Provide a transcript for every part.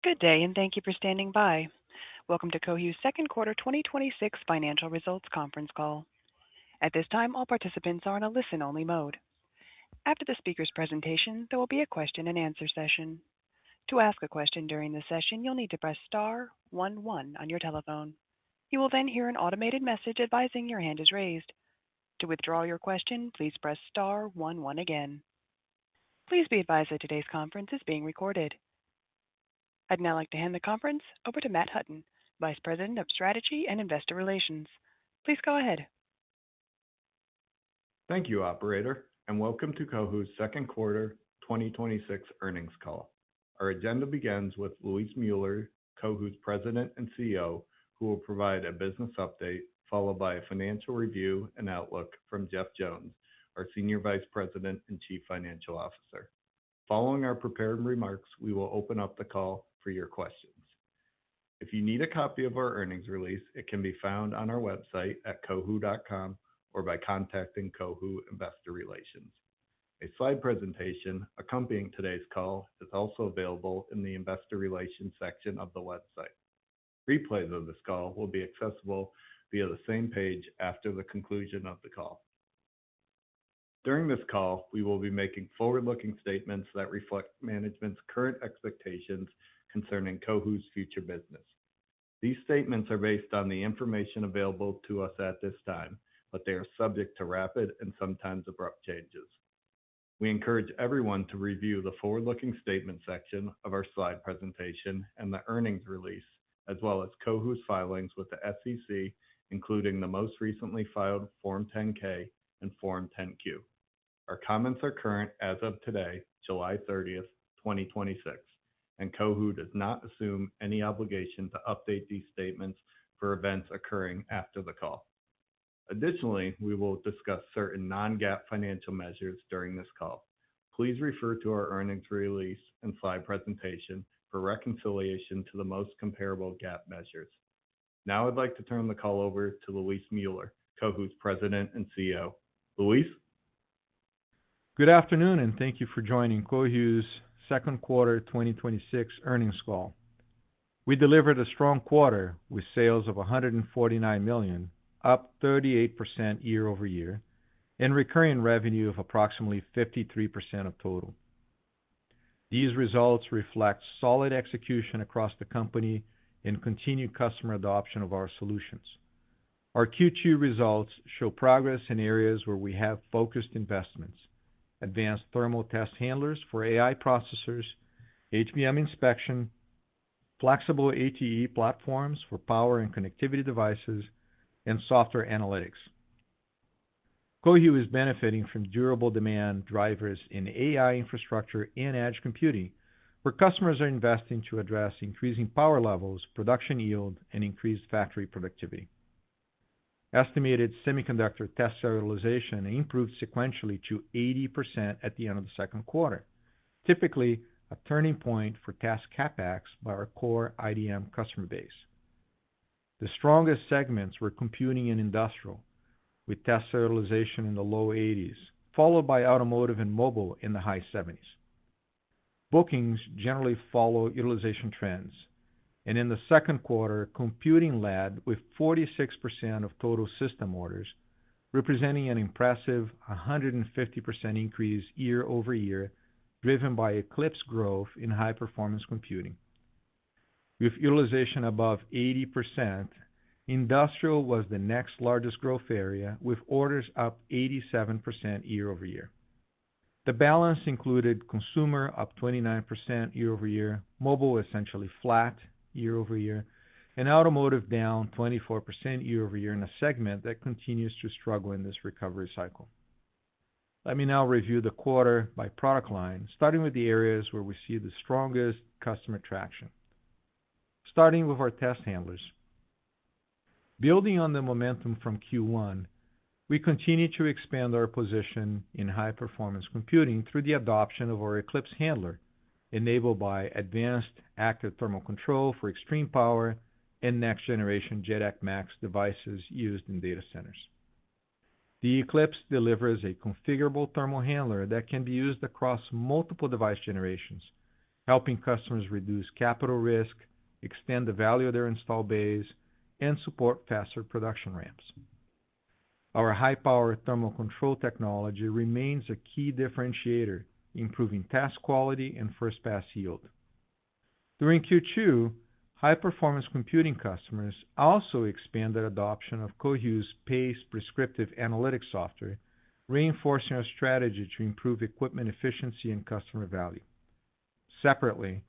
Good day, and thank you for standing by. Welcome to Cohu's second quarter 2026 financial results conference call. At this time, all participants are in a listen-only mode. After the speaker's presentation, there will be a question-and-answer session. To ask a question during the session, you'll need to press star 11 on your telephone. You will then hear an automated message advising your hand is raised. To withdraw your question, please press star 11 again. Please be advised that today's conference is being recorded. I'd now like to hand the conference over to Matt Hutton, Vice President of Strategy and Investor Relations. Please go ahead. Thank you, Operator, and welcome to Cohu's second quarter 2026 earnings call. Our agenda begins with Luis Müller, Cohu's President and CEO, who will provide a business update, followed by a financial review and outlook from Jeff Jones, our Senior Vice President and Chief Financial Officer. Following our prepared remarks, we will open up the call for your questions. If you need a copy of our earnings release, it can be found on our website at cohu.com or by contacting Cohu Investor Relations. A slide presentation accompanying today's call is also available in the Investor Relations section of the website. Replays of this call will be accessible via the same page after the conclusion of the call. During this call, we will be making forward-looking statements that reflect management's current expectations concerning Cohu's future business. These statements are based on the information available to us at this time, but they are subject to rapid and sometimes abrupt changes. We encourage everyone to review the forward-looking statement section of our slide presentation and the earnings release, as well as Cohu's filings with the SEC, including the most recently filed Form 10-K and Form 10-Q. Our comments are current as of today, July 30th, 2026, and Cohu does not assume any obligation to update these statements for events occurring after the call. Additionally, we will discuss certain non-GAAP financial measures during this call. Please refer to our earnings release and slide presentation for reconciliation to the most comparable GAAP measures. Now I'd like to turn the call over to Luis Müller, Cohu's President and CEO. Luis? Good afternoon, and thank you for joining Cohu's second quarter 2026 earnings call. We delivered a strong quarter with sales of $149 million, up 38% year-over-year, and recurring revenue of approximately 53% of total. These results reflect solid execution across the company and continued customer adoption of our solutions. Our Q2 results show progress in areas where we have focused investments: advanced thermal test handlers for AI processors, HBM inspection, flexible ATE platforms for power and connectivity devices, and software analytics. Cohu is benefiting from durable demand drivers in AI infrastructure and edge computing, where customers are investing to address increasing power levels, production yield, and increased factory productivity. Estimated semiconductor test serialization improved sequentially to 80% at the end of the second quarter, typically a turning point for test CapEx by our core IDM customer base. The strongest segments were computing and industrial, with test serialization in the low 80s, followed by automotive and mobile in the high 70s. Bookings generally follow utilization trends, and in the second quarter, computing led with 46% of total system orders, representing an impressive 150% increase year-over-year, driven by Eclipse growth in high-performance computing. With utilization above 80%, industrial was the next largest growth area, with orders up 87% year-over-year. The balance included consumer up 29% year-over-year, mobile essentially flat year-over-year, and automotive down 24% year-over-year in a segment that continues to struggle in this recovery cycle. Let me now review the quarter by product line, starting with the areas where we see the strongest customer traction. Starting with our test handlers. Building on the momentum from Q1, we continue to expand our position in high-performance computing through the adoption of our Eclipse handler, enabled by advanced active thermal control for extreme power and next-generation JEDEC Max devices used in data centers. The Eclipse delivers a configurable thermal handler that can be used across multiple device generations, helping customers reduce capital risk, extend the value of their install base, and support faster production ramps. Our high-power thermal control technology remains a key differentiator, improving test quality and first-pass yield. During Q2, high-performance computing customers also expanded adoption of COHU's PACE prescriptive analytics software, reinforcing our strategy to improve equipment efficiency and customer value. Separately,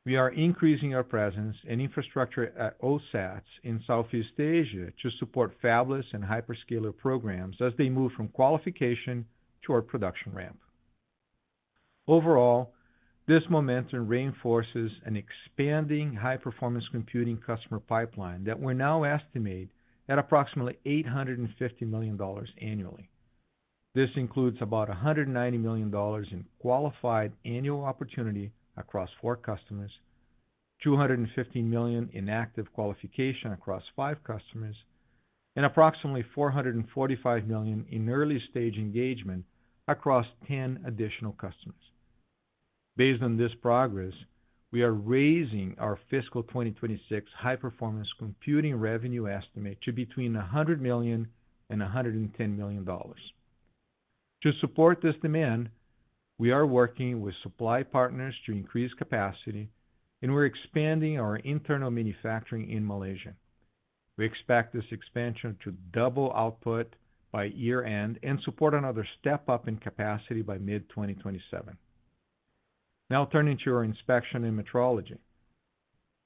we are increasing our presence and infrastructure at OSATs in Southeast Asia to support fabless and hyperscaler programs as they move from qualification toward production ramp. Overall, this momentum reinforces an expanding high-performance computing customer pipeline that we now estimate at approximately $850 million annually. This includes about $190 million in qualified annual opportunity across 4 customers, $215 million in active qualification across 5 customers, and approximately $445 million in early-stage engagement across 10 additional customers. Based on this progress, we are raising our fiscal 2026 high-performance computing revenue estimate to between $100 million and $110 million. To support this demand, we are working with supply partners to increase capacity, and we're expanding our internal manufacturing in Malaysia. We expect this expansion to double output by year-end and support another step up in capacity by mid-2027. Now turning to our inspection and metrology.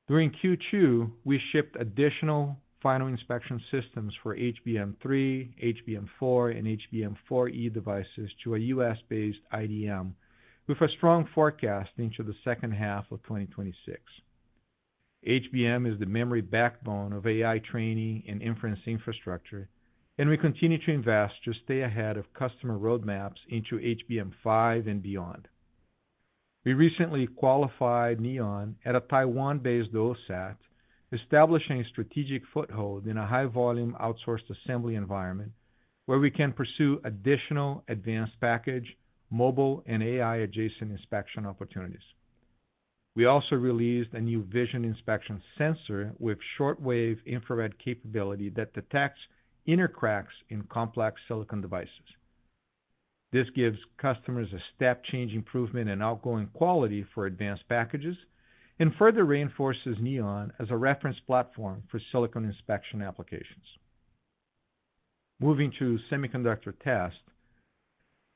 During Q2, we shipped additional final inspection systems for HBM3, HBM4, and HBM4E devices to a U.S.-based IDM with a strong forecast into the second half of 2026. HBM is the memory backbone of AI training and inference infrastructure, and we continue to invest to stay ahead of customer roadmaps into HBM5 and beyond. We recently qualified Neon at a Taiwan-based OSAT, establishing a strategic foothold in a high-volume outsourced assembly environment where we can pursue additional advanced package, mobile, and AI-adjacent inspection opportunities. We also released a new vision inspection sensor with shortwave infrared capability that detects inner cracks in complex silicon devices. This gives customers a step-change improvement in outgoing quality for advanced packages and further reinforces Neon as a reference platform for silicon inspection applications. Moving to semiconductor test,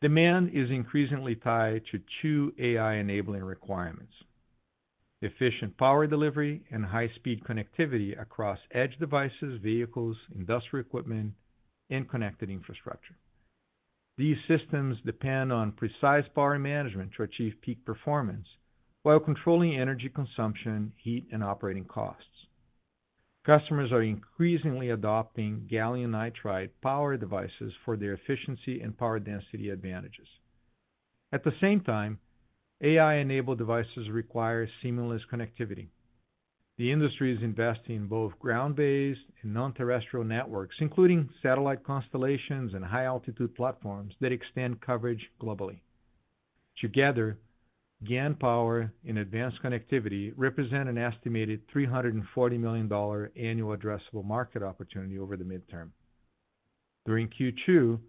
demand is increasingly tied to 2 AI-enabling requirements: efficient power delivery and high-speed connectivity across edge devices, vehicles, industrial equipment, and connected infrastructure. These systems depend on precise power management to achieve peak performance while controlling energy consumption, heat, and operating costs. Customers are increasingly adopting gallium nitride power devices for their efficiency and power density advantages. At the same time, AI-enabled devices require seamless connectivity. The industry is investing in both ground-based and non-terrestrial networks, including satellite constellations and high-altitude platforms that extend coverage globally. Together, GaN power and advanced connectivity represent an estimated $340 million annual addressable market opportunity over the midterm. During Q2,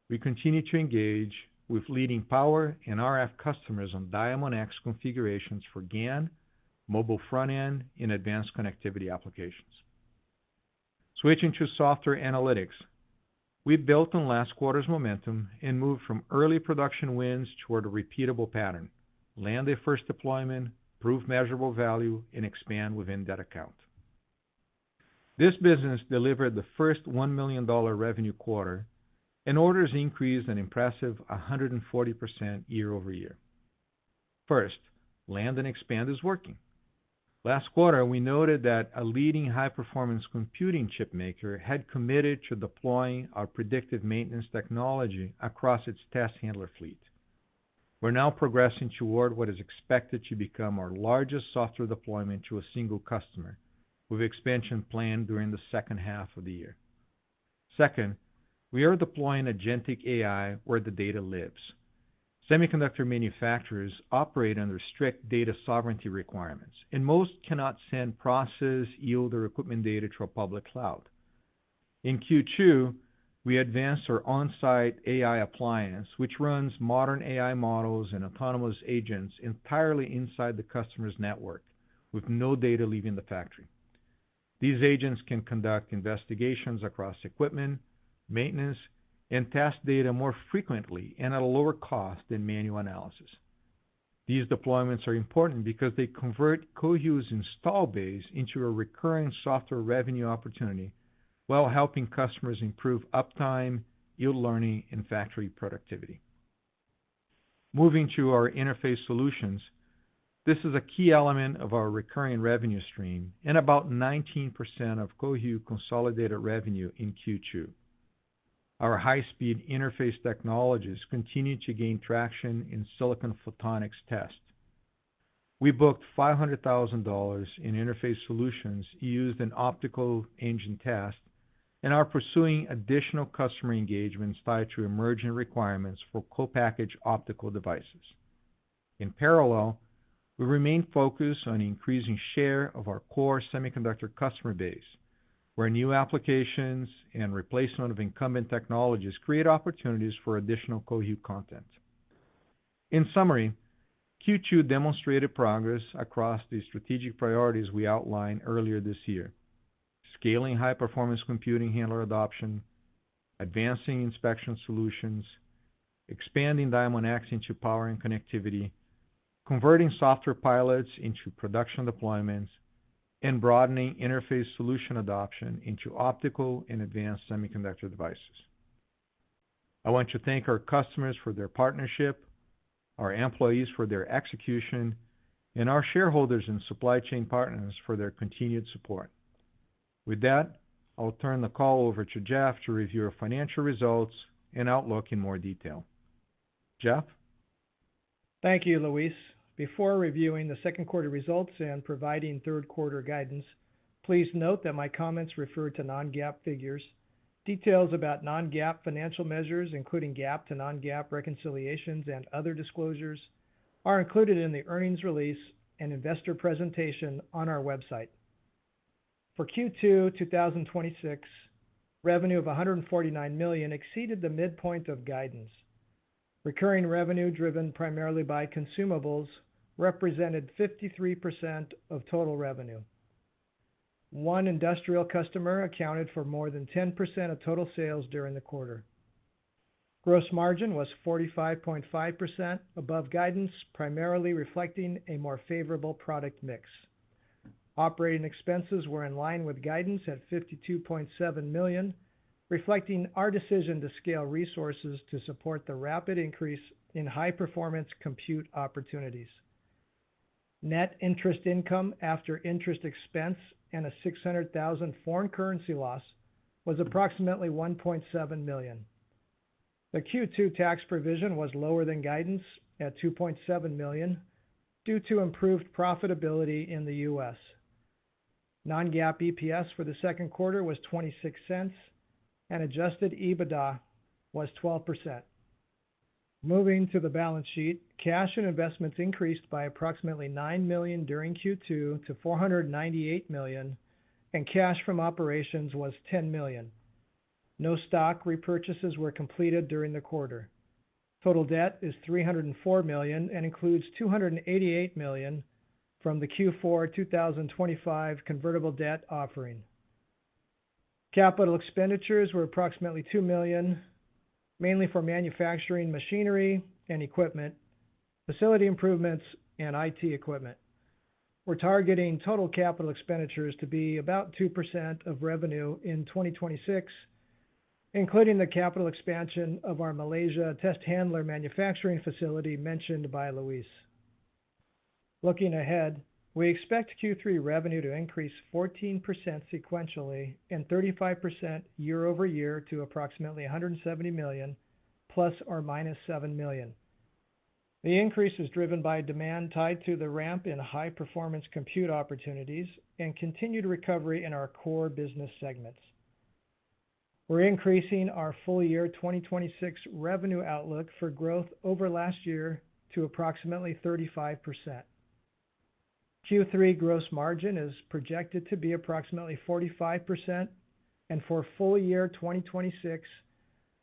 we continue to engage with leading power and RF customers on Diamond X configurations for GaN, mobile front-end, and advanced connectivity applications. Switching to software analytics, we built on last quarter's momentum and moved from early production wins toward a repeatable pattern: land a first deployment, prove measurable value, and expand within that account. This business delivered the first $1 million revenue quarter, and orders increased an impressive 140% year-over-year. First, land and expand is working. Last quarter, we noted that a leading high-performance computing chip maker had committed to deploying our predictive maintenance technology across its test handler fleet. We're now progressing toward what is expected to become our largest software deployment to a single customer, with expansion planned during the second half of the year. Second, we are deploying agentic AI where the data lives. Semiconductor manufacturers operate under strict data sovereignty requirements, and most cannot send process, yield, or equipment data to a public cloud. In Q2, we advanced our on-site AI appliance, which runs modern AI models and autonomous agents entirely inside the customer's network, with no data leaving the factory. These agents can conduct investigations across equipment, maintenance, and test data more frequently and at a lower cost than manual analysis. These deployments are important because they convert COHU's install base into a recurring software revenue opportunity while helping customers improve uptime, yield learning, and factory productivity. Moving to our interface solutions, this is a key element of our recurring revenue stream and about 19% of COHU consolidated revenue in Q2. Our high-speed interface technologies continue to gain traction in silicon photonics test. We booked $500,000 in interface solutions used in optical engine test and are pursuing additional customer engagements tied to emerging requirements for co-packaged optical devices. In parallel, we remain focused on increasing share of our core semiconductor customer base, where new applications and replacement of incumbent technologies create opportunities for additional COHU content. In summary, Q2 demonstrated progress across the strategic priorities we outlined earlier this year: scaling high-performance computing handler adoption, advancing inspection solutions, expanding Diamond X into power and connectivity, converting software pilots into production deployments, and broadening interface solution adoption into optical and advanced semiconductor devices. I want to thank our customers for their partnership, our employees for their execution, and our shareholders and supply chain partners for their continued support. With that, I'll turn the call over to Jeff to review our financial results and outlook in more detail. Jeff? Thank you, Luis. Before reviewing the second quarter results and providing third quarter guidance, please note that my comments refer to non-GAAP figures. Details about non-GAAP financial measures, including GAAP to non-GAAP reconciliations and other disclosures, are included in the earnings release and investor presentation on our website. For Q2 2026, revenue of $149 million exceeded the midpoint of guidance. Recurring revenue, driven primarily by consumables, represented 53% of total revenue. One industrial customer accounted for more than 10% of total sales during the quarter. Gross margin was 45.5%, above guidance, primarily reflecting a more favorable product mix. Operating expenses were in line with guidance at $52.7 million, reflecting our decision to scale resources to support the rapid increase in high-performance compute opportunities. Net interest income after interest expense and a $600,000 foreign currency loss was approximately $1.7 million. The Q2 tax provision was lower than guidance at $2.7 million due to improved profitability in the U.S. Non-GAAP EPS for the second quarter was 26 cents, and adjusted EBITDA was 12%. Moving to the balance sheet, cash and investments increased by approximately $9 million during Q2 to $498 million, and cash from operations was $10 million. No stock repurchases were completed during the quarter. Total debt is $304 million and includes $288 million from the Q4 2025 convertible debt offering. Capital expenditures were approximately $2 million, mainly for manufacturing machinery and equipment, facility improvements, and IT equipment. We're targeting total capital expenditures to be about 2% of revenue in 2026, including the capital expansion of our Malaysia test handler manufacturing facility mentioned by Luis. Looking ahead, we expect Q3 revenue to increase 14% sequentially and 35% year over year to approximately $170 million, plus or minus $7 million. The increase is driven by demand tied to the ramp in high-performance compute opportunities and continued recovery in our core business segments. We're increasing our full year 2026 revenue outlook for growth over last year to approximately 35%. Q3 gross margin is projected to be approximately 45%, and for full year 2026,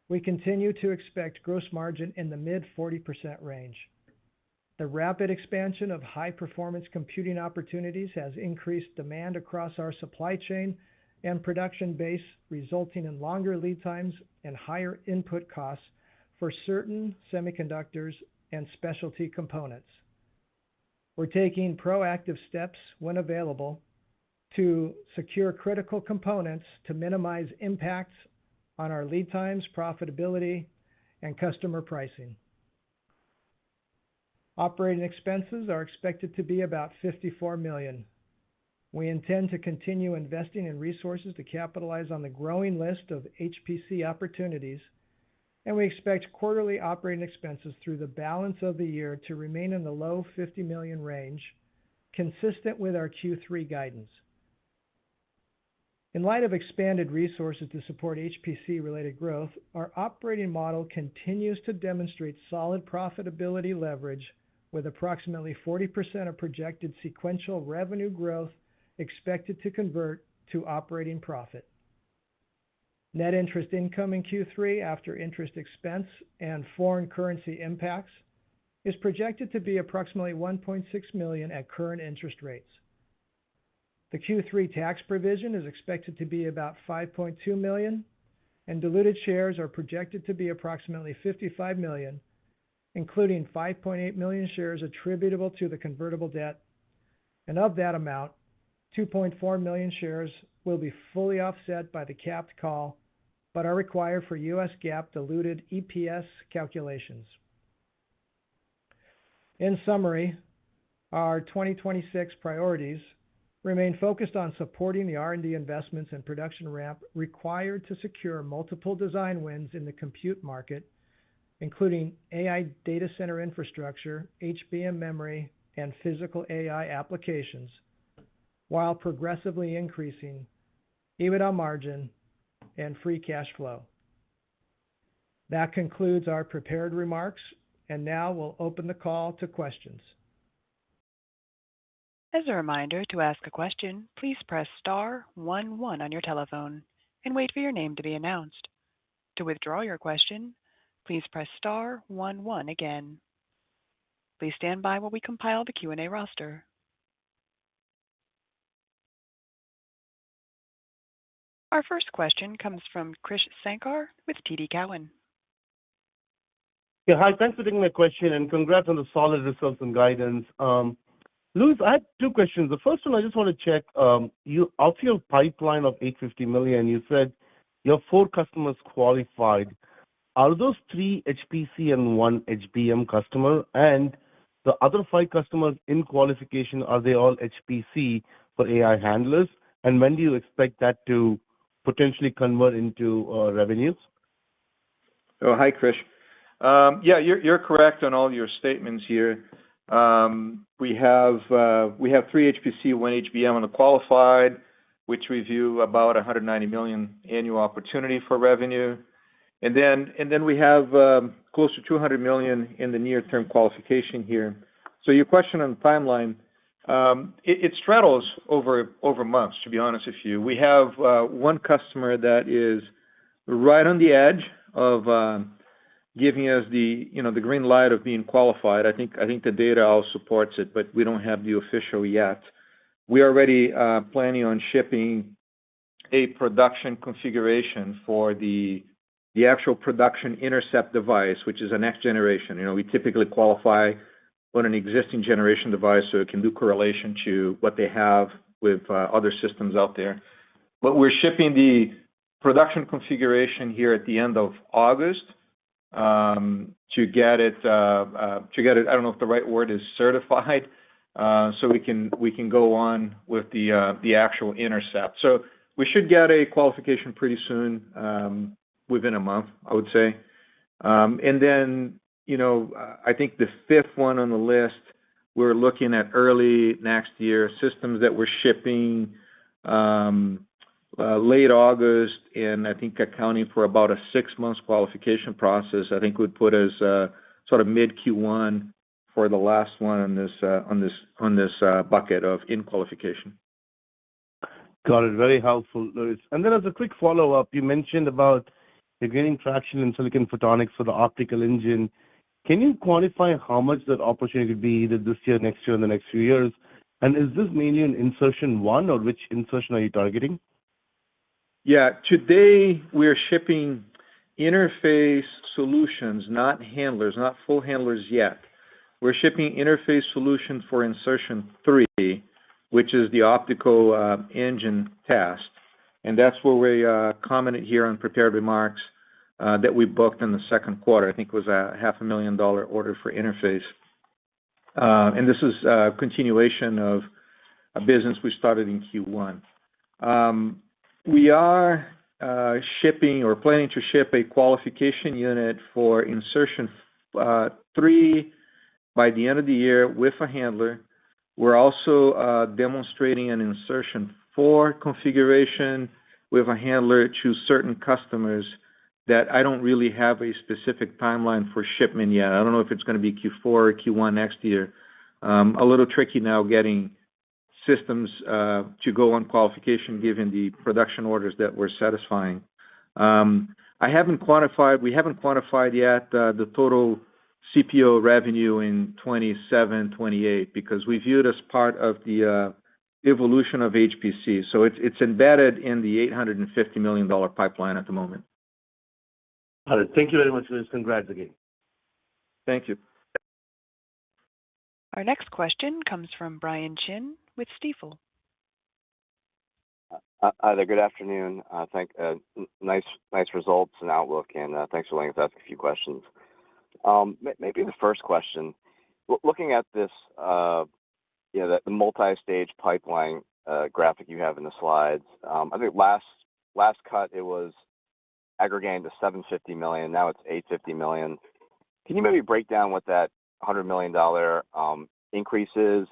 we continue to expect gross margin in the mid-40% range. The rapid expansion of high-performance computing opportunities has increased demand across our supply chain and production base, resulting in longer lead times and higher input costs for certain semiconductors and specialty components. We're taking proactive steps when available to secure critical components to minimize impacts on our lead times, profitability, and customer pricing. Operating expenses are expected to be about $54 million. We intend to continue investing in resources to capitalize on the growing list of HPC opportunities, and we expect quarterly operating expenses through the balance of the year to remain in the low $50 million range, consistent with our Q3 guidance. In light of expanded resources to support HPC-related growth, our operating model continues to demonstrate solid profitability leverage, with approximately 40% of projected sequential revenue growth expected to convert to operating profit. Net interest income in Q3 after interest expense and foreign currency impacts is projected to be approximately $1.6 million at current interest rates. The Q3 tax provision is expected to be about $5.2 million, and diluted shares are projected to be approximately 55 million, including 5.8 million shares attributable to the convertible debt, and of that amount, 2.4 million shares will be fully offset by the capped call, but are required for U.S. GAAP diluted EPS calculations. In summary, our 2026 priorities remain focused on supporting the R&D investments and production ramp required to secure multiple design wins in the compute market, including AI data center infrastructure, HBM memory, and physical AI applications, while progressively increasing EBITDA margin and free cash flow. That concludes our prepared remarks, and now we'll open the call to questions. As a reminder, to ask a question, please press star 11 on your telephone and wait for your name to be announced. To withdraw your question, please press star 11 again. Please stand by while we compile the Q&A roster. Our first question comes from Krish Sankar with TD Cowen. Yeah, hi, thanks for taking my question, and congrats on the solid results and guidance. Luis, I had two questions. The first one, I just want to check, of your pipeline of $850 million, you said you have 4 customers qualified. Are those 3 HPC and 1 HBM customer? And the other 5 customers in qualification, are they all HPC for AI handlers? And when do you expect that to potentially convert into revenues? Oh, hi, Krish. Yeah, you're correct on all your statements here. We have 3 HPC, 1 HBM on the qualified, which we view about $190 million annual opportunity for revenue. And then we have close to $200 million in the near-term qualification here. So your question on the timeline, it straddles over months, to be honest with you. We have one customer that is right on the edge of giving us the green light of being qualified. I think the data all supports it, but we don't have the official yet. We are already planning on shipping a production configuration for the actual production intercept device, which is a next generation. We typically qualify on an existing generation device so it can do correlation to what they have with other systems out there. But we're shipping the production configuration here at the end of August to get it, I don't know if the right word is certified, so we can go on with the actual intercept. So we should get a qualification pretty soon, within a month, I would say. And then, I think the 5th one on the list, we're looking at early next year systems that we're shipping, late August, and I think accounting for about a 6 month qualification process, I think would put us sort of mid Q1 for the last one on this bucket of in qualification. Got it. Very helpful, Luis. And then as a quick follow-up, you mentioned about you're gaining traction in silicon photonics for the optical engine. Can you quantify how much that opportunity could be either this year, next year, in the next few years? And is this mainly an insertion one, or which insertion are you targeting? Yeah. Today, we're shipping interface solutions, not handlers, not full handlers yet. We're shipping interface solutions for insertion 3, which is the optical engine test. And that's where we commented here on prepared remarks that we booked in the second quarter. I think it was a $500,000 order for interface. And this is a continuation of a business we started in Q1. We are shipping or planning to ship a qualification unit for insertion 3 by the end of the year with a handler. We're also demonstrating an insertion 4 configuration with a handler to certain customers that I don't really have a specific timeline for shipment yet. I don't know if it's going to be Q4 or Q1 next year. A little tricky now getting systems to go on qualification given the production orders that we're satisfying. We haven't quantified yet the total CPO revenue in 27, 28 because we view it as part of the evolution of HPC. So it's embedded in the $850 million pipeline at the moment. All right. Thank you very much, Luis. Congrats again. Thank you. Our next question comes from Brian Chin with Stifel. Hi there. Good afternoon. Nice results and outlook, and thanks for letting us ask a few questions. Maybe the first question, looking at this, the multi-stage pipeline graphic you have in the slides. I think last cut it was aggregating to $750 million. Now it's $850 million. Can you maybe break down what that $100 million increase is?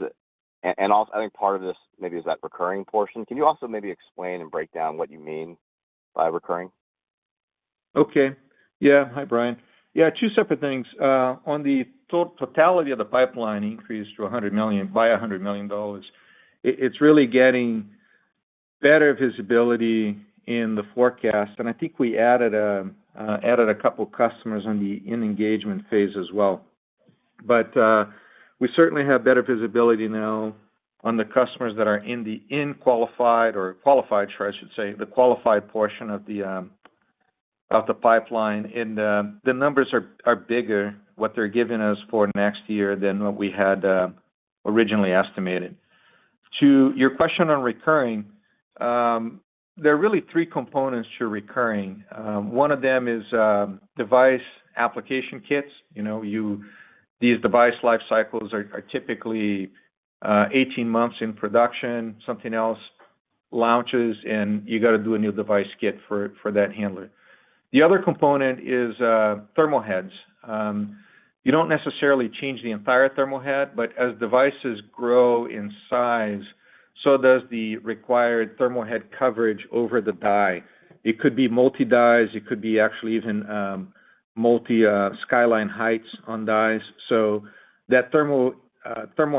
And also, I think part of this maybe is that recurring portion. Can you also maybe explain and break down what you mean by recurring? Okay. Yeah. Hi, Brian. Yeah, two separate things. On the totality of the pipeline increase to $100 million by $100 million, it's really getting better visibility in the forecast, and I think we added a couple customers on the in-engagement phase as well. But we certainly have better visibility now on the customers that are in the qualified, I should say, the qualified portion of the pipeline. And the numbers are bigger, what they're giving us for next year than what we had originally estimated. To your question on recurring, there are really three components to recurring. One of them is device application kits. These device life cycles are typically 18 months in production. Something else launches, and you got to do a new device kit for that handler. The other component is thermal heads. You don't necessarily change the entire thermal head, but as devices grow in size, so does the required thermal head coverage over the die. It could be multi-dies. It could be actually even multi-skyline heights on dies. So that thermal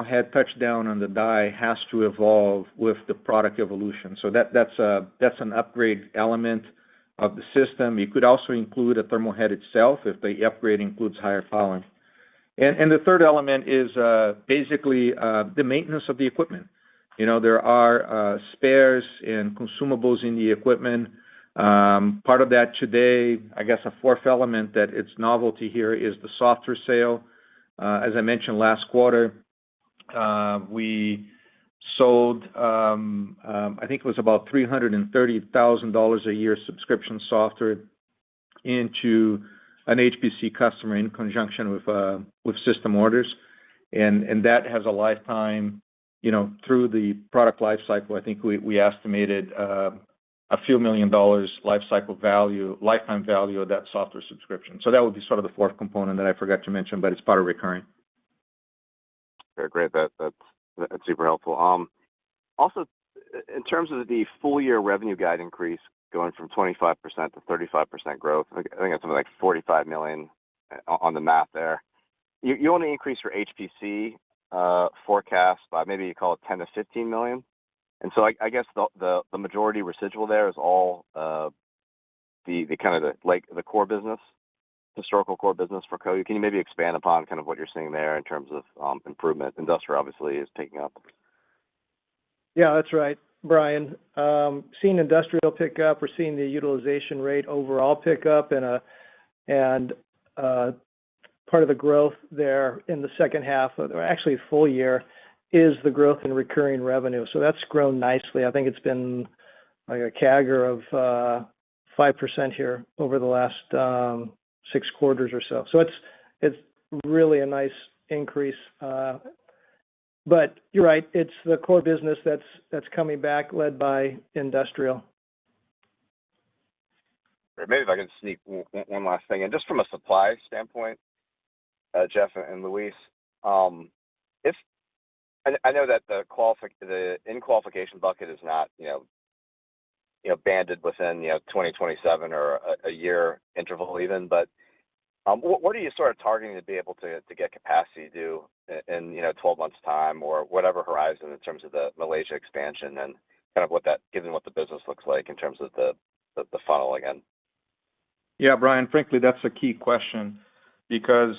head touchdown on the die has to evolve with the product evolution. So that's an upgrade element of the system. You could also include a thermal head itself if the upgrade includes higher power. And the third element is basically the maintenance of the equipment. There are spares and consumables in the equipment. Part of that today, I guess a fourth element that it's novelty here is the software sale. As I mentioned last quarter, we sold, I think it was about $330,000 a year subscription software into an HPC customer in conjunction with system orders. And that has a lifetime, through the product life cycle. I think we estimated a few $1 million lifetime value of that software subscription. So that would be sort of the fourth component that I forgot to mention, but it's part of recurring. Very great. That's super helpful. Also, in terms of the full-year revenue guide increase going from 25% to 35% growth, I think that's something like $45 million on the math there. You only increased your HPC forecast by maybe you call it $10 to $15 million. And so I guess the majority residual there is all the kind of the core business, historical core business for COHU. Can you maybe expand upon kind of what you're seeing there in terms of improvement? Industrial obviously is picking up. Yeah, that's right, Brian. Seeing industrial pick up, we're seeing the utilization rate overall pick up, and part of the growth there in the second half, or actually full year, is the growth in recurring revenue. So that's grown nicely. I think it's been like a CAGR of 5% here over the last 6 quarters or so. So it's really a nice increase. But you're right, it's the core business that's coming back, led by industrial. Maybe if I can sneak one last thing in, just from a supply standpoint, Jeff and Luis, if I know that the in qualification bucket is not banded within 2027 or a year interval even, but what are you sort of targeting to be able to get capacity to do in 12 months time or whatever horizon in terms of the Malaysia expansion and kind of what that, given what the business looks like in terms of the funnel again? Yeah, Brian, frankly, that's a key question because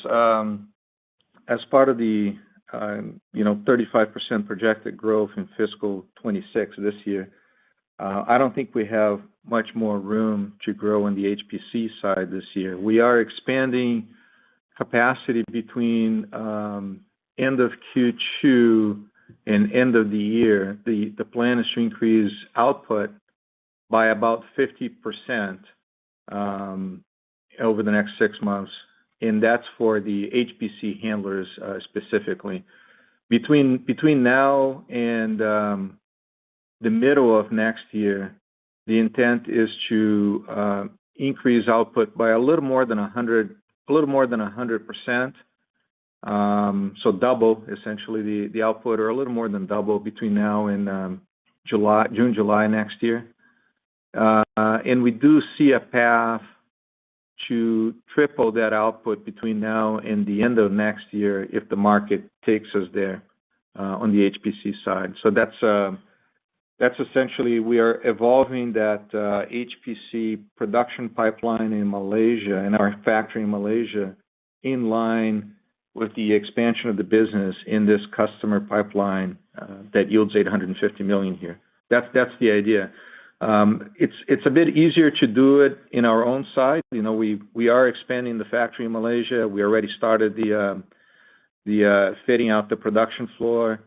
as part of the 35% projected growth in fiscal 26 this year, I don't think we have much more room to grow on the HPC side this year. We are expanding capacity between end of Q2 and end of the year. The plan is to increase output by about 50% over the next 6 months, and that's for the HPC handlers specifically. Between now and the middle of next year, the intent is to increase output by a little more than 100%. So double essentially the output, or a little more than double between now and June, July next year. And we do see a path to triple that output between now and the end of next year if the market takes us there on the HPC side. So that's essentially, we are evolving that HPC production pipeline in Malaysia and our factory in Malaysia in line with the expansion of the business in this customer pipeline that yields $850 million here. That's the idea. It's a bit easier to do it in our own side. We are expanding the factory in Malaysia. We already started the fitting out the production floor.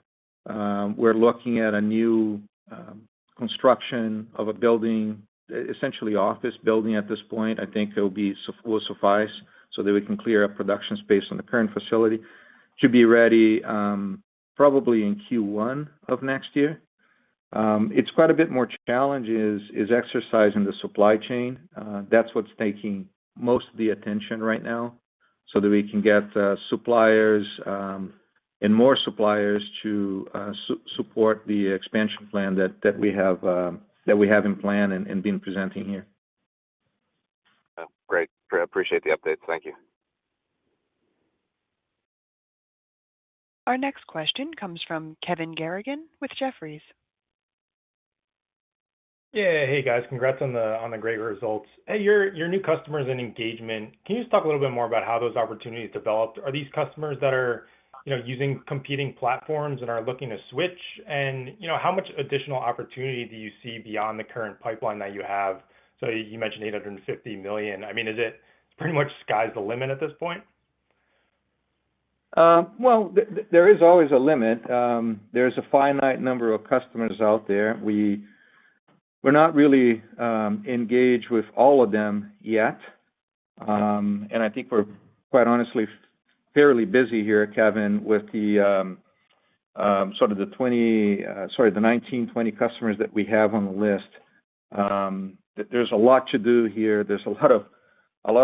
We're looking at a new construction of a building, essentially office building at this point. I think will suffice so that we can clear up production space on the current facility to be ready probably in Q1 of next year. It's quite a bit more challenge is exercising the supply chain. That's what's taking most of the attention right now, so that we can get suppliers and more suppliers to support the expansion plan that we have in plan and been presenting here. Great. Appreciate the updates. Thank you. Our next question comes from Kevin Garrigan with Jefferies. Yeah, hey guys, congrats on the great results. Hey, your new customers and engagement. Can you just talk a little bit more about how those opportunities developed? Are these customers that are using competing platforms and are looking to switch? And how much additional opportunity do you see beyond the current pipeline that you have? So you mentioned $850 million. I mean, is it pretty much sky's the limit at this point? Well, there is always a limit. There's a finite number of customers out there. We're not really engaged with all of them yet, and I think we're quite honestly fairly busy here, Kevin, with the sort of the 19, 20 customers that we have on the list. There's a lot to do here. There's a lot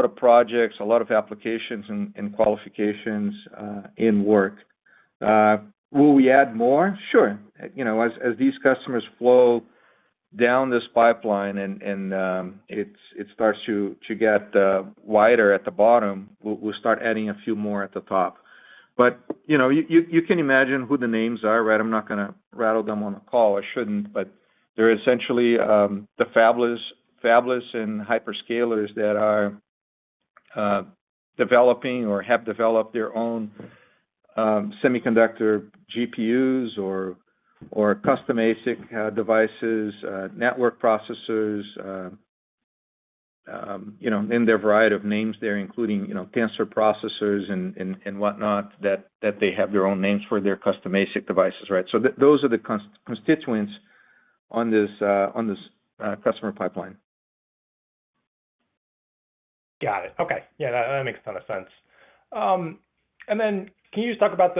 of projects, a lot of applications and qualifications in work. Will we add more? Sure. As these customers flow down this pipeline and it starts to get wider at the bottom, we'll start adding a few more at the top. But you can imagine who the names are, right? I'm not going to rattle them on the call. I shouldn't, but they're essentially the fabless and hyperscalers that are developing or have developed their own semiconductor GPUs or custom ASIC devices, network processors, in their variety of names there, including tensor processors and whatnot that they have their own names for their custom ASIC devices, right? So those are the constituents on this customer pipeline. Got it. Okay. Yeah, that makes a ton of sense. And then can you just talk about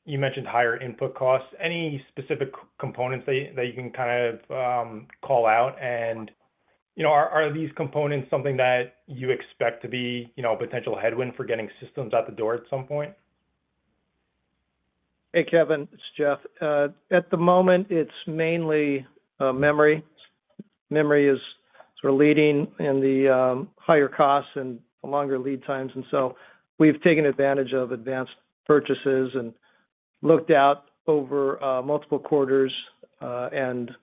you mentioned higher input costs, any specific components that you can kind of call out? And, are these components something that you expect to be, a potential headwind for getting systems out the door at some point? Hey, Kevin, it's Jeff. At the moment, it's mainly memory. Memory is sort of leading in the higher costs and the longer lead times. And so we've taken advantage of advanced purchases and looked out over multiple quarters and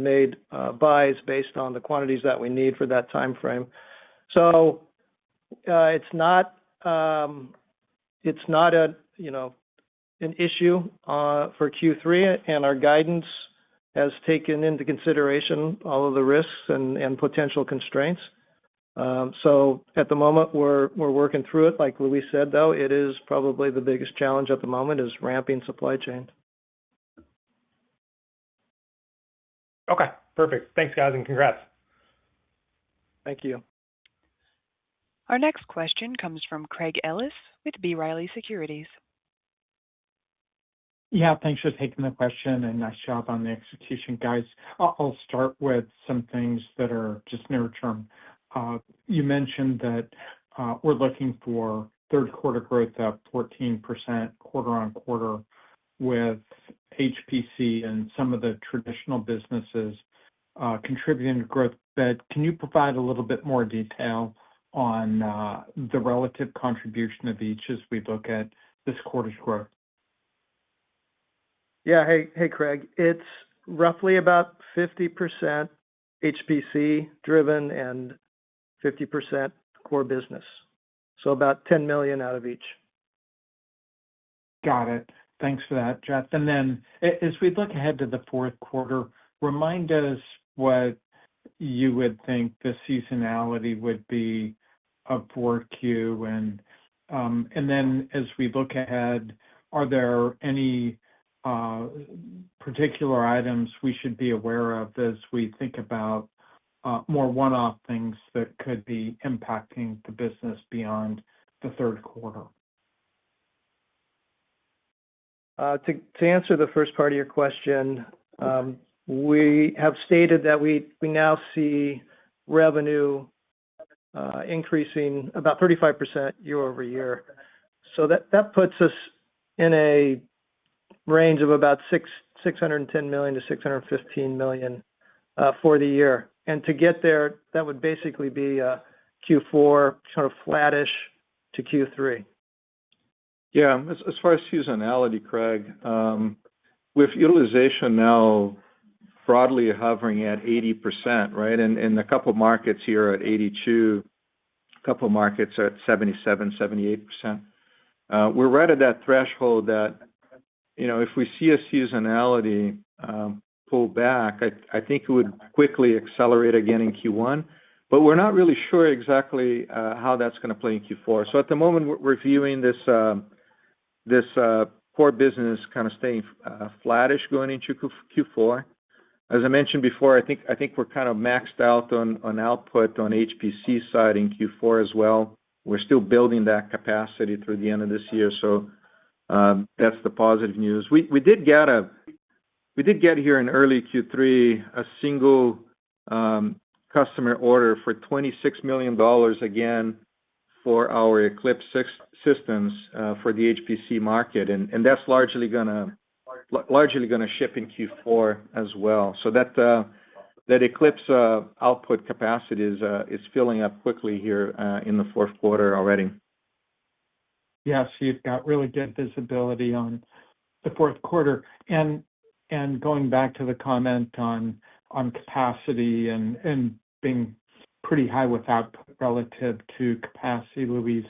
made buys based on the quantities that we need for that time frame. So it's not an issue for Q3, and our guidance has taken into consideration all of the risks and potential constraints. So at the moment, we're working through it. Like Luis said, though, it is probably the biggest challenge at the moment is ramping supply chain. Okay, perfect. Thanks, guys, and congrats. Thank you. Our next question comes from Craig Ellis with B. Riley Securities. Yeah, thanks for taking the question, and nice job on the execution, guys. I'll start with some things that are just near term. You mentioned that we're looking for third quarter growth up 14% quarter on quarter with HPC and some of the traditional businesses contributing to growth. But can you provide a little bit more detail on the relative contribution of each as we look at this quarter's growth? Yeah, hey, Craig. It's roughly about 50% HPC driven and 50% core business. So about $10 million out of each. Got it. Thanks for that, Jeff. And then as we look ahead to the fourth quarter, remind us what you would think the seasonality would be of 4Q. And then as we look ahead, are there any particular items we should be aware of as we think about more one-off things that could be impacting the business beyond the third quarter? To answer the first part of your question, we have stated that we now see revenue increasing about 35% year over year. So that puts us in a range of about $610 million to $615 million for the year. And to get there, that would basically be Q4 sort of flattish to Q3. Yeah, as far as seasonality, Craig, with utilization now broadly hovering at 80%, right? And a couple of markets here at 82%, a couple of markets at 77%, 78%. We're right at that threshold that, if we see a seasonality pull back, I think it would quickly accelerate again in Q1. But we're not really sure exactly how that's going to play in Q4. So at the moment, we're viewing this core business kind of staying flattish going into Q4. As I mentioned before, I think we're kind of maxed out on output on HPC side in Q4 as well. We're still building that capacity through the end of this year, so that's the positive news. We did get here in early Q3 a single customer order for $26 million again for our Eclipse systems for the HPC market, and that's largely going to largely going to ship in Q4 as well. So that Eclipse output capacity is filling up quickly here in the fourth quarter already. Yes, you've got really good visibility on the fourth quarter. And going back to the comment on capacity and being pretty high with output relative to capacity, Luis,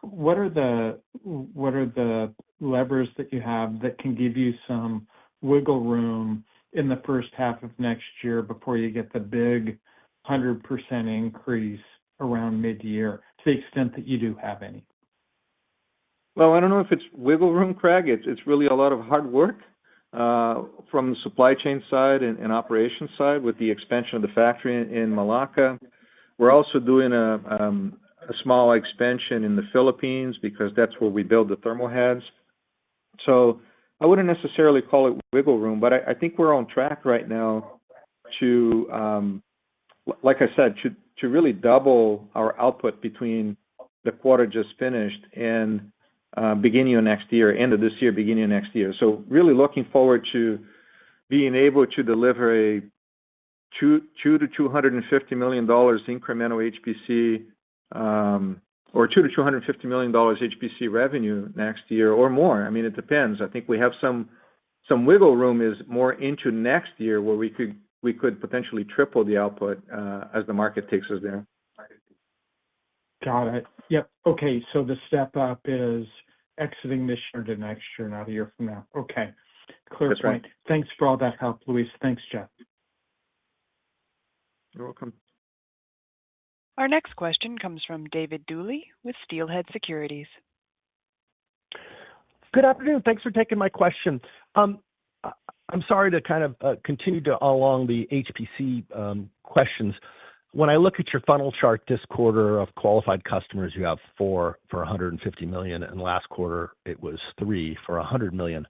what are the levers that you have that can give you some wiggle room in the first half of next year before you get the big 100% increase around mid-year, to the extent that you do have any? Well, I don't know if it's wiggle room, Craig. It's really a lot of hard work from the supply chain side and operations side with the expansion of the factory in Malacca. We're also doing a small expansion in the Philippines because that's where we build the thermal heads. So I wouldn't necessarily call it wiggle room, but I think we're on track right now to, like I said, to really double our output between the quarter just finished and beginning of next year, end of this year, beginning of next year. So really looking forward to being able to deliver a $200 to $250 million incremental HPC or $200 to $250 million HPC revenue next year or more. I mean, it depends. I think we have some wiggle room is more into next year where we could potentially triple the output as the market takes us there. Got it. Yep. Okay. So the step up is exiting this year to next year, not a year from now. Okay. Clear That's point. right. Thanks for all that help, Luis. Thanks, Jeff. You're welcome. Our next question comes from David Duley with Steelhead Securities. Good afternoon. Thanks for taking my question. I'm sorry to kind of continue along the HPC questions. When I look at your funnel chart this quarter of qualified customers, you have 4 for $150 million, and last quarter it was 3 for $100 million.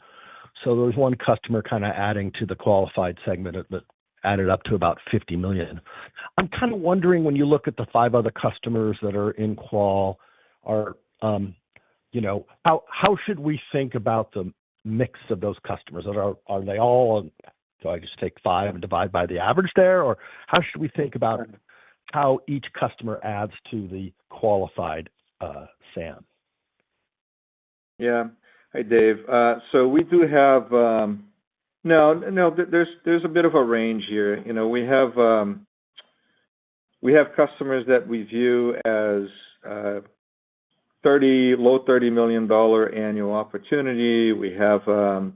So there was one customer kind of adding to the qualified segment that added up to about $50 million. I'm kind of wondering, when you look at the 5 other customers that are in qual, how should we think about the mix of those customers? Are they all? Do I just take 5 and divide by the average there, or how should we think about how each customer adds to the qualified SAM? Yeah. Hi, Dave. So we do have there's a bit of a range here. We have customers that we view as low $30 million annual opportunity. We have a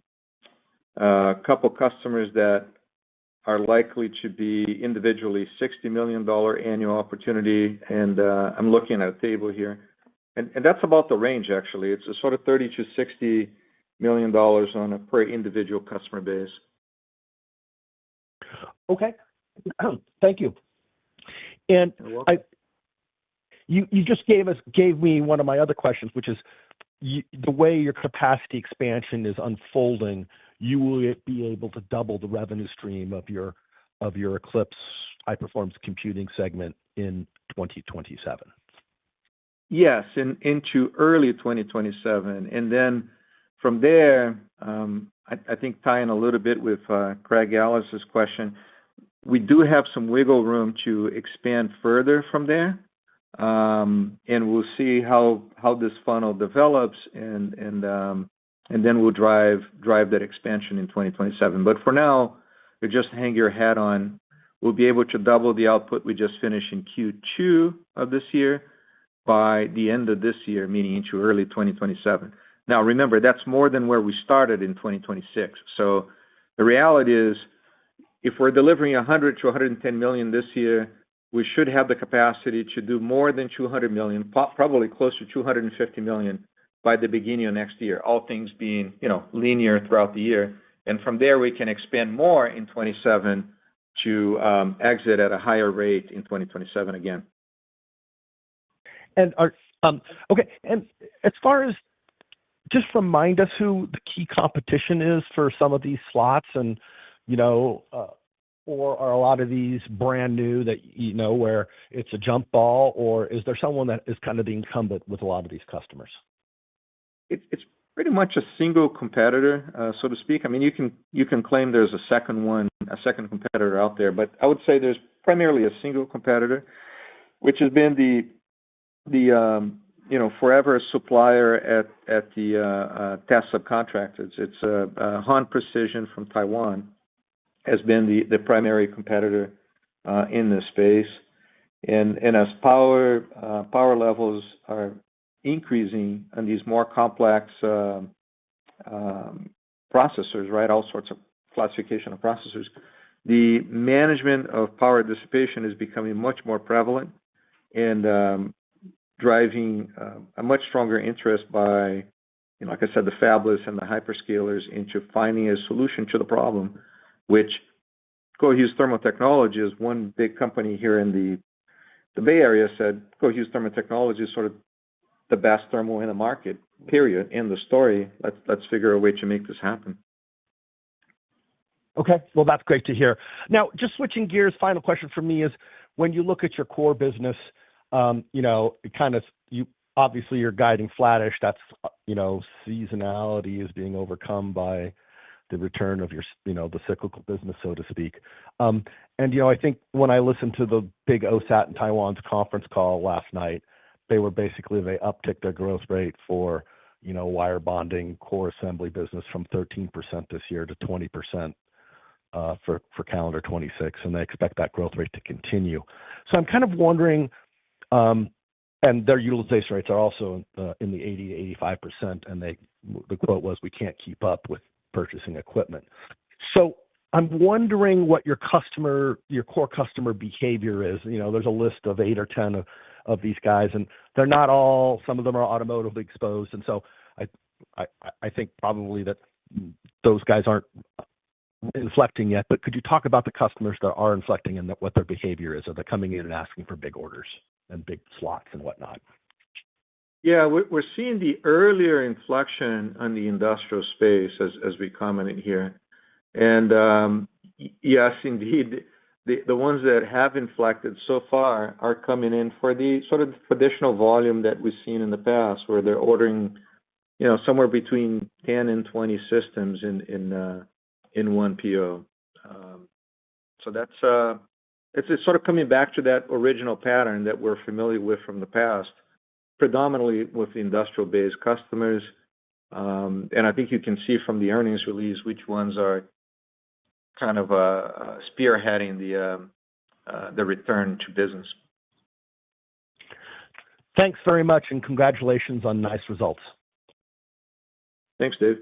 couple customers that are likely to be individually $60 million annual opportunity, and I'm looking at a table here. And that's about the range, actually. It's a sort of $30 to $60 million on a per individual customer base. Okay. Thank you. And You're welcome. You just gave me one of my other questions, which is the way your capacity expansion is unfolding, you will be able to double the revenue stream of your Eclipse high-performance computing segment in 2027. Yes, into early 2027. And then from there, I think tying a little bit with Craig Ellis's question, we do have some wiggle room to expand further from there. And we'll see how this funnel develops, and then we'll drive that expansion in 2027. But for now, you just hang your hat on. We'll be able to double the output we just finished in Q2 of this year by the end of this year, meaning into early 2027. Now, remember, that's more than where we started in 2026. So the reality is, if we're delivering $100 to $110 million this year, we should have the capacity to do more than $200 million, probably close to $250 million by the beginning of next year, all things being linear throughout the year. And from there, we can expand more in 27 to exit at a higher rate in 2027 again. And okay, and as far as just remind us who the key competition is for some of these slots, and or are a lot of these brand new that where it's a jump ball, or is there someone that is kind of the incumbent with a lot of these customers? It's pretty much a single competitor, so to speak. I mean, you can claim there's a second competitor out there, but I would say there's primarily a single competitor, which has been the forever supplier at the test subcontractors. It's Han Precision from Taiwan has been the primary competitor in this space, and as power levels are increasing on these more complex processors, right? All sorts of classification of processors. The management of power dissipation is becoming much more prevalent and driving a much stronger interest by, like I said, the fabless and the hyperscalers into finding a solution to the problem, which COHU's Thermal Technology is one big company here in the Bay Area said COHU's Thermal Technology is sort of the best thermal in the market, period, in the story. Let's figure a way to make this happen. Okay, well, that's great to hear. Now, just switching gears, final question for me is, when you look at your core business, obviously you're guiding flattish. That's, seasonality is being overcome by the return of your, the cyclical business, so to speak. I think when I listened to the big OSAT in Taiwan's conference call last night, they upticked their growth rate for, wire bonding core assembly business from 13% this year to 20% for calendar 26, and they expect that growth rate to continue. So I'm kind of wondering, and their utilization rates are also in the 80 to 85%, and the quote was, "We can't keep up with purchasing equipment." So I'm wondering what your core customer behavior is. There's a list of 8 or 10 of these guys, and they're not all. Some of them are automotive exposed, and so I think probably that those guys aren't inflecting yet. But could you talk about the customers that are inflecting and what their behavior is? Are they coming in and asking for big orders and big slots and whatnot? Yeah, we're seeing the earlier inflection on the industrial space as we commented here. And yes, indeed, the ones that have inflected so far are coming in for the sort of traditional volume that we've seen in the past, where they're ordering, somewhere between 10 and 20 systems in one PO. So it's sort of coming back to that original pattern that we're familiar with from the past, predominantly with the industrial-based customers. And I think you can see from the earnings release which ones are kind of spearheading the return to business. Thanks very much, and congratulations on nice results. Thanks, Dave.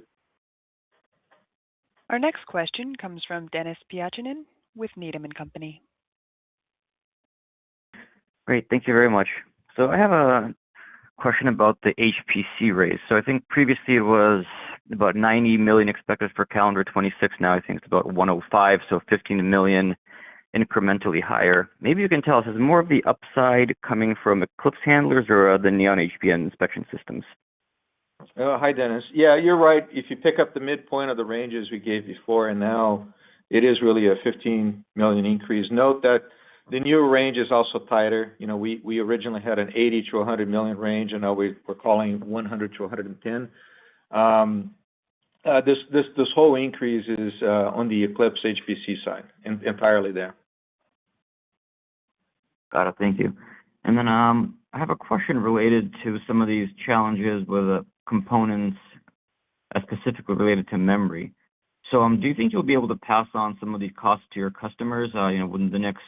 Our next question comes from Dennis Piatchinen with Needham & Company. Great. Thank you very much. So I have a question about the HPC raise. So I think previously it was about $90 million expected for calendar 26. Now I think it's about $105 million, so $15 million incrementally higher. Maybe you can tell us, is more of the upside coming from Eclipse handlers or the Neon HBM inspection systems? Hi, Dennis. Yeah, you're right. If you pick up the midpoint of the ranges we gave before, and now it is really a $15 million increase. Note that the new range is also tighter. We originally had an $80 to $100 million range, and now we're calling $100 to $110. This whole increase is on the Eclipse HPC side, entirely there. Got it. Thank you. And then I have a question related to some of these challenges with components, specifically related to memory. So do you think you'll be able to pass on some of these costs to your customers, within the next,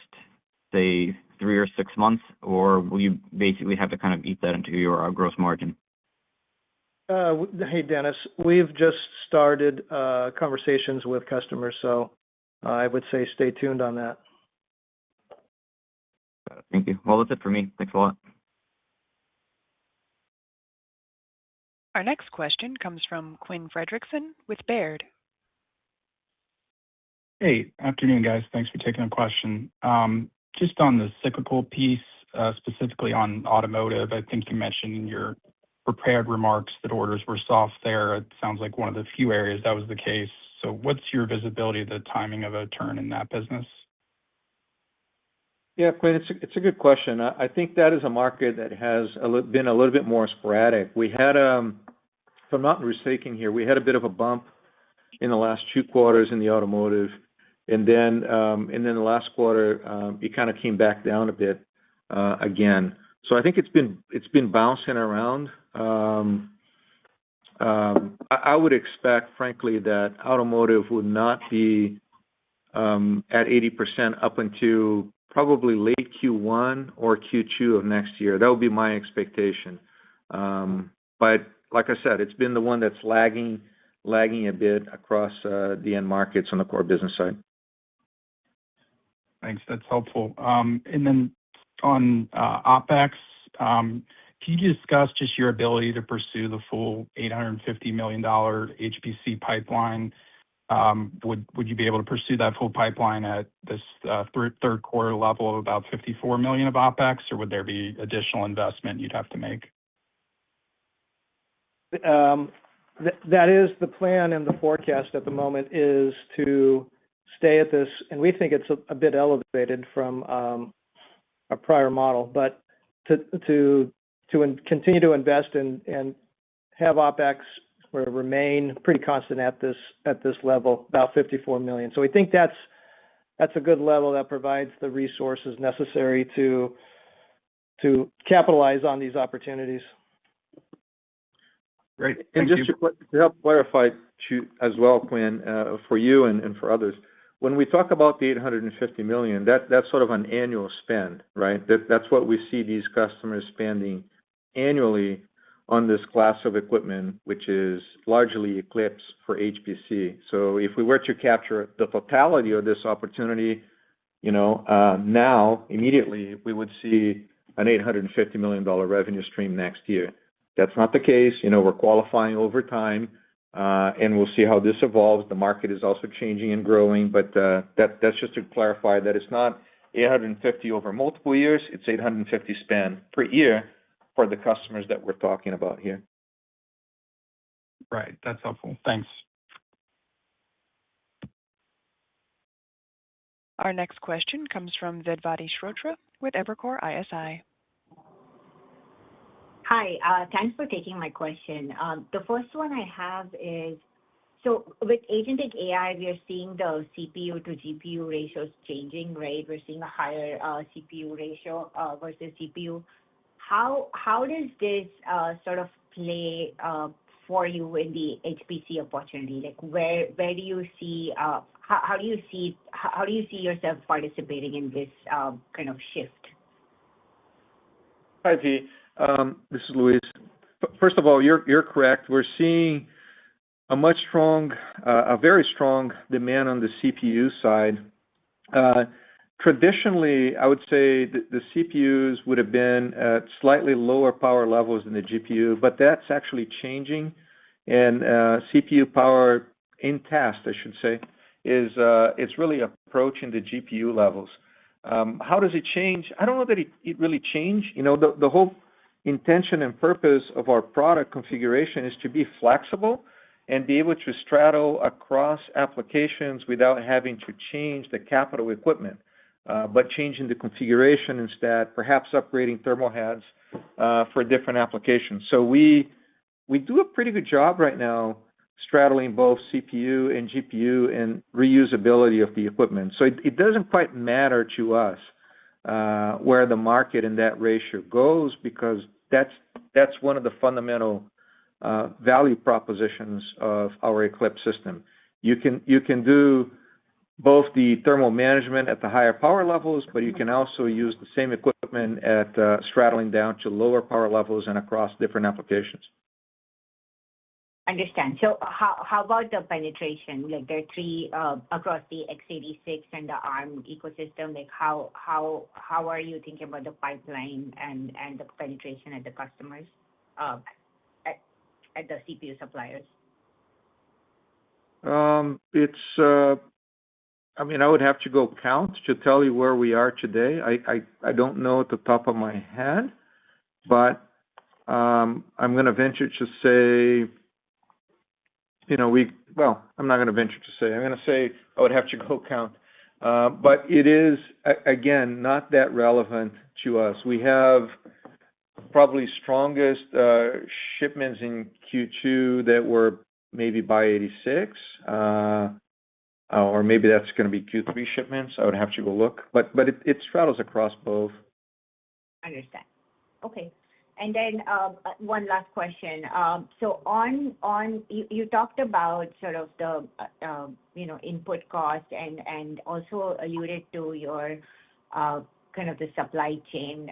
say, 3 or 6 months, or will you basically have to kind of eat that into your gross margin? Hey, Dennis, we've just started conversations with customers, so I would say stay tuned on that. Got it. Thank you. Well, that's it for me. Thanks a lot. Our next question comes from Quinn Fredrickson with Baird. Hey, afternoon, guys. Thanks for taking the question. Just on the cyclical piece, specifically on automotive, I think you mentioned in your prepared remarks that orders were soft there. It sounds like one of the few areas that was the case. So what's your visibility of the timing of a turn in that business? Yeah, Quinn, it's a good question. I think that is a market that has been a little bit more sporadic. We had, from I'm not mistaken here, we had a bit of a bump in the last 2 quarters in the automotive, and then the last quarter, it kind of came back down a bit again. So I think it's been bouncing around. I would expect, frankly, that automotive would not be at 80% up until probably late Q1 or Q2 of next year. That would be my expectation. But like I said, it's been the one that's lagging a bit across the end markets on the core business side. Thanks. That's helpful. And then on OpEx, can you discuss just your ability to pursue the full $850 million HPC pipeline? Would you be able to pursue that full pipeline at this third quarter level of about $54 million of OpEx, or would there be additional investment you'd have to make? That is the plan, and the forecast at the moment is to stay at this, and we think it's a bit elevated from our prior model, but to continue to invest and have OpEx remain pretty constant at this level, about $54 million. So we think that's a good level that provides the resources necessary to capitalize on these opportunities. Great. And just to help clarify as well, Quinn, for you and for others, when we talk about the $850 million, that's sort of an annual spend, right? That's what we see these customers spending annually on this class of equipment, which is largely Eclipse for HPC. So if we were to capture the totality of this opportunity, now immediately we would see an $850 million revenue stream next year. That's not the case. We're qualifying over time, and we'll see how this evolves. The market is also changing and growing, but that's just to clarify that it's not 850 over multiple years. It's 850 spend per year for the customers that we're talking about here. Right. That's helpful. Thanks. Our next question comes from Vedvati Shrotre with Evercore ISI. Hi. Thanks for taking my question. The first one I have is, so with agentic AI, we are seeing the CPU to GPU ratios changing, right? We're seeing a higher CPU ratio versus GPU. How does this sort of play for you in the HPC opportunity? Like, where do you see how do you see yourself participating in this kind of shift? Hi, V. This is Luis. First of all, you're correct. We're seeing a very strong demand on the CPU side. Traditionally, I would say the CPUs would have been at slightly lower power levels than the GPU, but that's actually changing. And CPU power in test, I should say, it's really approaching the GPU levels. How does it change? I don't know that it really changed. The whole intention and purpose of our product configuration is to be flexible and be able to straddle across applications without having to change the capital equipment, but changing the configuration instead, perhaps upgrading thermal heads for different applications. So we do a pretty good job right now straddling both CPU and GPU and reusability of the equipment. So it doesn't quite matter to us where the market in that ratio goes, because that's one of the fundamental value propositions of our Eclipse system. You can do both the thermal management at the higher power levels, but you can also use the same equipment at straddling down to lower power levels and across different applications. Understand. So how about the penetration? Like, there are 3 across the x86 and the ARM ecosystem. Like, how are you thinking about the pipeline and the penetration at the customers, at the CPU suppliers? I would have to go count to tell you where we are today. I don't know at the top of my head, but I'm going to venture to say, I'm not going to venture to say. I'm going to say I would have to go count. But it is, again, not that relevant to us. We have probably strongest shipments in Q2 that were maybe by 86, or maybe that's going to be Q3 shipments. I would have to go look, but it straddles across both. Understand. Okay. And then one last question. So you talked about sort of the input cost and also alluded to your kind of the supply chain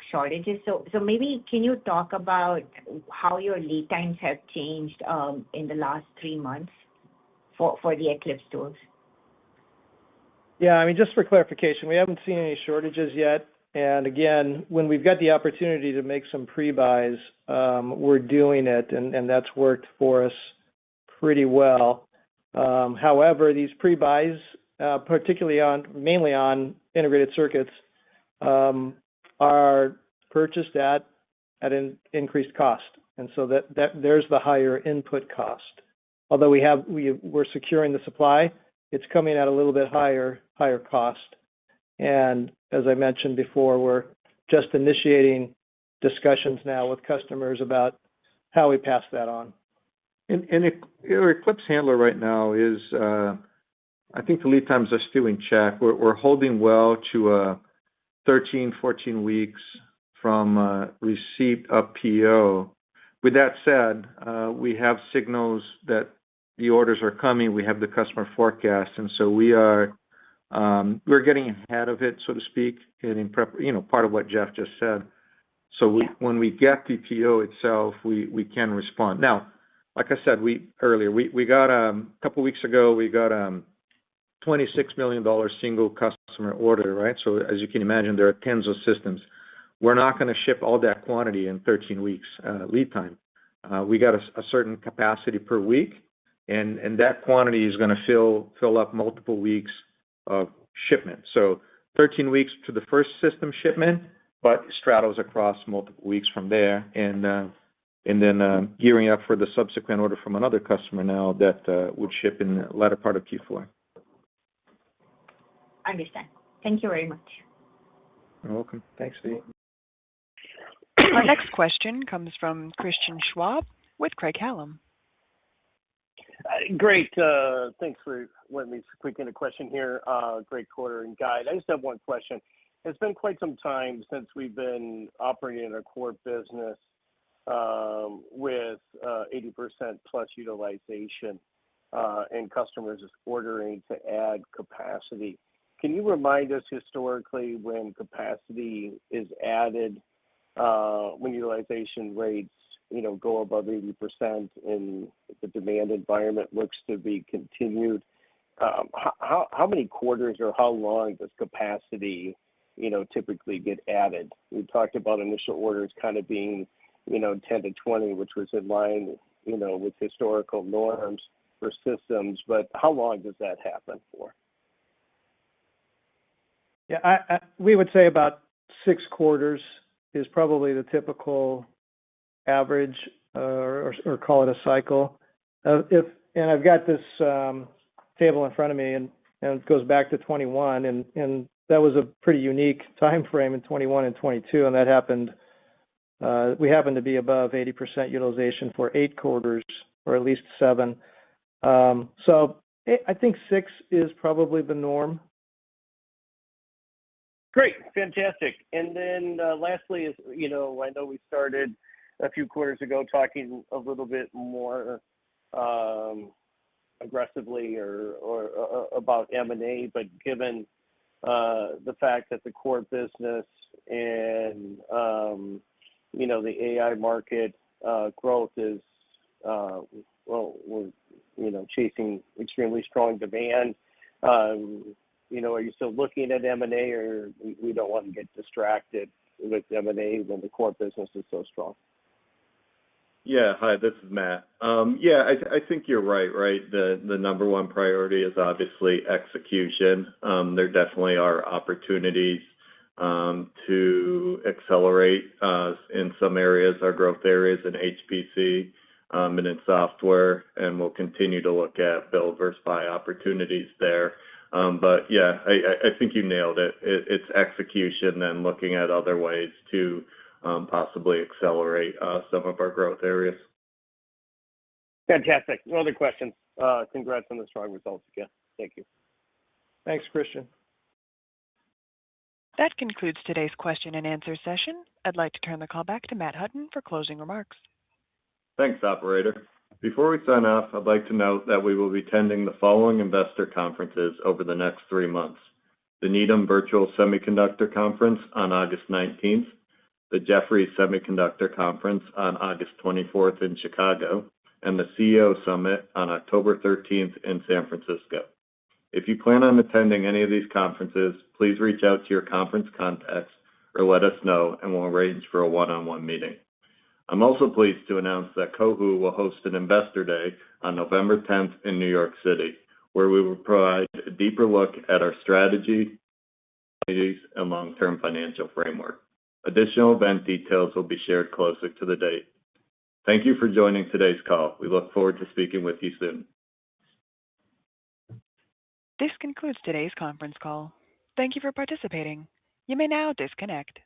shortages. So maybe can you talk about how your lead times have changed in the last 3 months for the Eclipse tools? Yeah, I mean, just for clarification, we haven't seen any shortages yet. And again, when we've got the opportunity to make some pre-buys, we're doing it, and that's worked for us pretty well. However, these pre-buys, particularly mainly on integrated circuits, are purchased at an increased cost, and so that there's the higher input cost. Although we're securing the supply, it's coming at a little bit higher cost. And as I mentioned before, we're just initiating discussions now with customers about how we pass that on. And our Eclipse handler right now is, I think the lead times are still in check. We're holding well to 13, 14 weeks from receipt of PO. With that said, we have signals that the orders are coming. We have the customer forecast, and so we're getting ahead of it, so to speak, and in prep, part of what Jeff just said. So when we get the PO itself, we can respond. Now, like I said earlier, we got a couple weeks ago, we got $26 million single customer order, right? So as you can imagine, there are tens of systems. We're not going to ship all that quantity in 13 weeks lead time. We got a certain capacity per week, and that quantity is going to fill up multiple weeks of shipment. So 13 weeks to the first system shipment, but straddles across multiple weeks from there, and then gearing up for the subsequent order from another customer now that would ship in the latter part of Q4. Understand. Thank you very much. You're welcome. Thanks, Steve. Our next question comes from Christian Schwab with Craig-Hallum. Great. Thanks for letting me squeak in a question here. Great quarter and guide. I just have one question. It's been quite some time since we've been operating in our core business with 80% plus utilization and customers ordering to add capacity. Can you remind us historically when capacity is added, when utilization rates go above 80% and the demand environment looks to be continued, how many quarters or how long does capacity typically get added? We talked about initial orders kind of being 10 to 20, which was in line with historical norms for systems, but how long does that happen for? Yeah, we would say about 6 quarters is probably the typical average, or call it a cycle. And I've got this table in front of me, and it goes back to 21, and that was a pretty unique time frame in 21 and 22, and that happened. We happened to be above 80% utilization for 8 quarters, or at least 7. So I think 6 is probably the norm. Great, fantastic. And then lastly, is I know we started a few quarters ago talking a little bit more aggressively or about M&A, but given the fact that the core business and the AI market growth is we're chasing extremely strong demand. Are you still looking at M&A, or we don't want to get distracted with M&A when the core business is so strong? Yeah, hi, this is Matt. I think you're right? The number one priority is obviously execution. There definitely are opportunities to accelerate in some areas, our growth areas in HPC and in software, and we'll continue to look at build versus buy opportunities there. But yeah, I think you nailed it. It's execution and looking at other ways to possibly accelerate some of our growth areas. Fantastic. No other questions. Congrats on the strong results again. Thank you. Thanks, Christian. That concludes today's question and answer session. I'd like to turn the call back to Matt Hutton for closing remarks. Thanks, operator. Before we sign off, I'd like to note that we will be attending the following investor conferences over the next 3 months: the Needham Virtual Semiconductor Conference on August 19th, the Jefferies Semiconductor Conference on August 24th in Chicago, and the CEO Summit on October 13th in San Francisco. If you plan on attending any of these conferences, please reach out to your conference contacts or let us know, and we'll arrange for a one-on-one meeting. I'm also pleased to announce that COHU will host an Investor Day on November 10th in New York City, where we will provide a deeper look at our strategy, and long-term financial framework. Additional event details will be shared closer to the date. Thank you for joining today's call. We look forward to speaking with you soon. This concludes today's conference call. Thank you for participating. You may now disconnect.